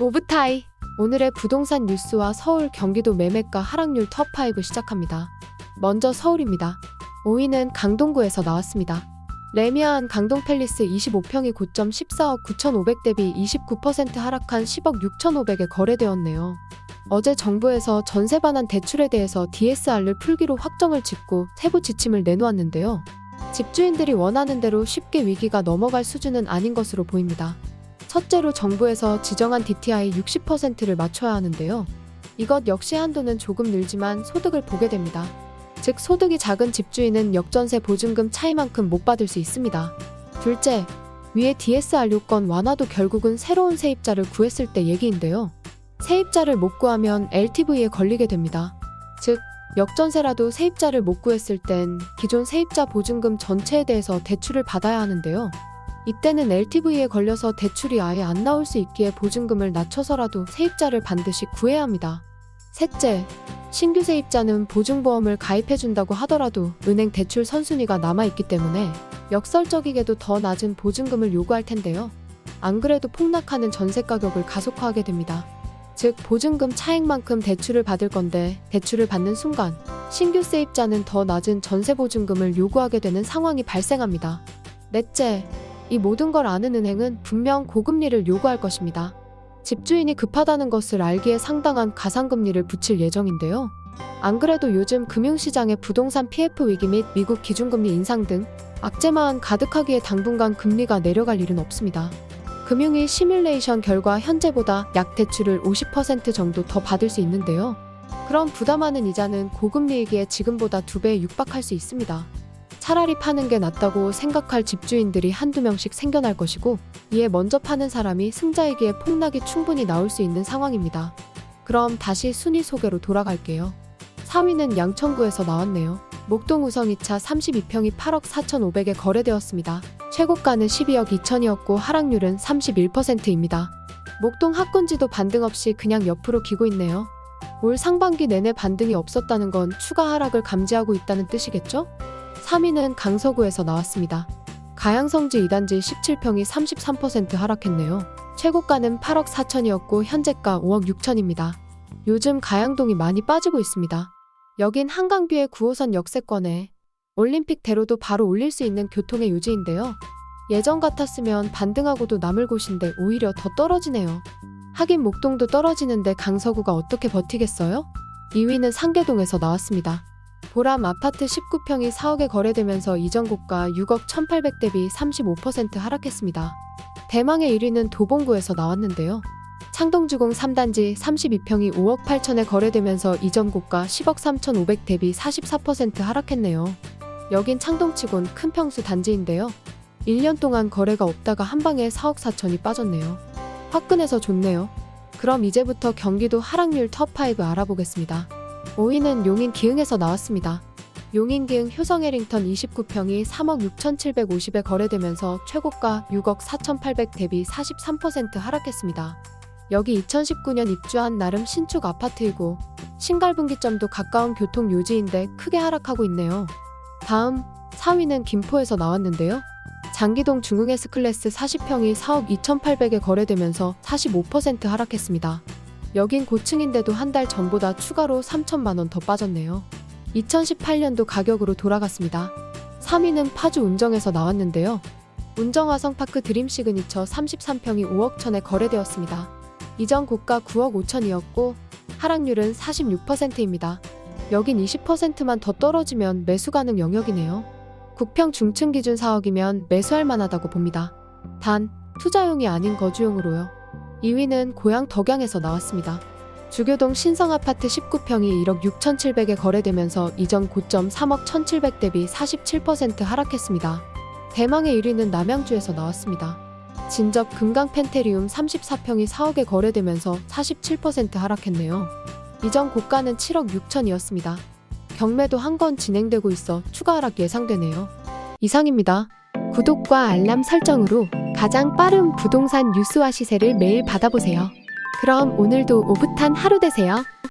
오브타이. 오늘의 부동산 뉴스와 서울 경기도 매매가 하락률 톱5 시작합니다. 먼저 서울입니다. 5위는 강동구에서 나왔습니다. 레미안 강동팰리스 25평이 고점 14억 9,500 대비 29% 하락한 10억 6,500에 거래되었네요. 어제 정부에서 전세 반환 대출에 대해서 DSR을 풀기로 확정을 짓고 세부 지침을 내놓았는데요. 집주인들이 원하는 대로 쉽게 위기가 넘어갈 수준은 아닌 것으로 보입니다. 첫째로 정부에서 지정한 DTI 60%를 맞춰야 하는데요. 이것 역시 한도는 조금 늘지만 소득을 보게 됩니다. 즉 소득이 작은 집주인은 역전세 보증금 차이만큼 못 받을 수 있습니다. 둘째, 위에 DSR 요건 완화도 결국은 새로운 세입자를 구했을 때 얘기인데요. 세입자를 못 구하면 LTV에 걸리게 됩니다. 즉 역전세라도 세입자를 못 구했을 땐 기존 세입자 보증금 전체에 대해서 대출을 받아야 하는데요. 이때는 LTV에 걸려서 대출이 아예 안 나올 수 있기에 보증금을 낮춰서라도 세입자를 반드시 구해야 합니다. 셋째, 신규 세입자는 보증보험을 가입해준다고 하더라도 은행 대출 선순위가 남아있기 때문에 역설적이게도 더 낮은 보증금을 요구할 텐데요. 안 그래도 폭락하는 전세 가격을 가속화하게 됩니다. 즉 보증금 차액만큼 대출을 받을 건데 대출을 받는 순간 신규 세입자는 더 낮은 전세 보증금을 요구하게 되는 상황이 발생합니다. 넷째, 이 모든 걸 아는 은행은 분명 고금리를 요구할 것입니다. 집주인이 급하다는 것을 알기에 상당한 가상금리를 붙일 예정인데요. 안 그래도 요즘 금융시장의 부동산 PF 위기 및 미국 기준금리 인상 등 악재만 가득하기에 당분간 금리가 내려갈 일은 없습니다. 금융위 시뮬레이션 결과 현재보다 약 대출을 50% 정도 더 받을 수 있는데요. 그럼 부담하는 이자는 고금리이기에 지금보다 2배 육박할 수 있습니다. 차라리 파는 게 낫다고 생각할 집주인들이 한두 명씩 생겨날 것이고 이에 먼저 파는 사람이 승자이기에 폭락이 충분히 나올 수 있는 상황입니다. 그럼 다시 순위 소개로 돌아갈게요. 3위는 양천구에서 나왔네요. 목동 우성 2차 32평이 8억 4,500에 거래되었습니다. 최고가는 12억 2천이었고 하락률은 31%입니다. 목동 학군지도 반등 없이 그냥 옆으로 기고 있네요. 올 상반기 내내 반등이 없었다는 건 추가 하락을 감지하고 있다는 뜻이겠죠? 3위는 강서구에서 나왔습니다. 가양성지 2단지 17평이 33% 하락했네요. 최고가는 8억 4천이었고 현재가 5억 6천입니다. 요즘 가양동이 많이 빠지고 있습니다. 여긴 한강뷰의 9호선 역세권에 올림픽대로도 바로 올릴 수 있는 교통의 요지인데요. 예전 같았으면 반등하고도 남을 곳인데 오히려 더 떨어지네요. 하긴 목동도 떨어지는데 강서구가 어떻게 버티겠어요? 2위는 상계동에서 나왔습니다. 보람 아파트 19평이 4억에 거래되면서 이전 고가 6억 1,800 대비 35% 하락했습니다. 대망의 1위는 도봉구에서 나왔는데요. 창동주공 3단지 32평이 5억 8천에 거래되면서 이전 고가 10억 3,500 대비 44% 하락했네요. 여긴 창동치곤 큰 평수 단지인데요. 1년 동안 거래가 없다가 한방에 4억 4천이 빠졌네요. 화끈해서 좋네요. 그럼 이제부터 경기도 하락률 톱5 알아보겠습니다. 5위는 용인 기흥에서 나왔습니다. 용인 기흥 효성 해링턴 29평이 3억 6,750에 거래되면서 최고가 6억 4,800 대비 43% 하락했습니다. 여기 2019년 입주한 나름 신축 아파트이고 신갈분기점도 가까운 교통 요지인데 크게 하락하고 있네요. 다음 4위는 김포에서 나왔는데요. 장기동 중흥 S클래스 40평이 4억 2,800에 거래되면서 45% 하락했습니다. 여긴 고층인데도 한 달 전보다 추가로 3천만 원 더 빠졌네요. 2018년도 가격으로 돌아갔습니다. 3위는 파주 운정에서 나왔는데요. 운정 화성파크 드림 시그니처 33평이 5억 천에 거래되었습니다. 이전 고가 9억 5천이었고 하락률은 46%입니다. 여긴 20%만 더 떨어지면 매수 가능 영역이네요. 국평 중층 기준 4억이면 매수할 만하다고 봅니다. 단 투자용이 아닌 거주용으로요. 2위는 고양 덕양에서 나왔습니다. 주교동 신성아파트 19평이 1억 6,700에 거래되면서 이전 고점 3억 1,700 대비 47% 하락했습니다. 대망의 1위는 남양주에서 나왔습니다. 진접 금강 펜테리움 34평이 4억에 거래되면서 47% 하락했네요. 이전 고가는 7억 6천이었습니다. 경매도 한 건 진행되고 있어 추가 하락 예상되네요. 이상입니다. 구독과 알람 설정으로 가장 빠른 부동산 뉴스와 시세를 매일 받아보세요. 그럼 오늘도 오붓한 하루 되세요.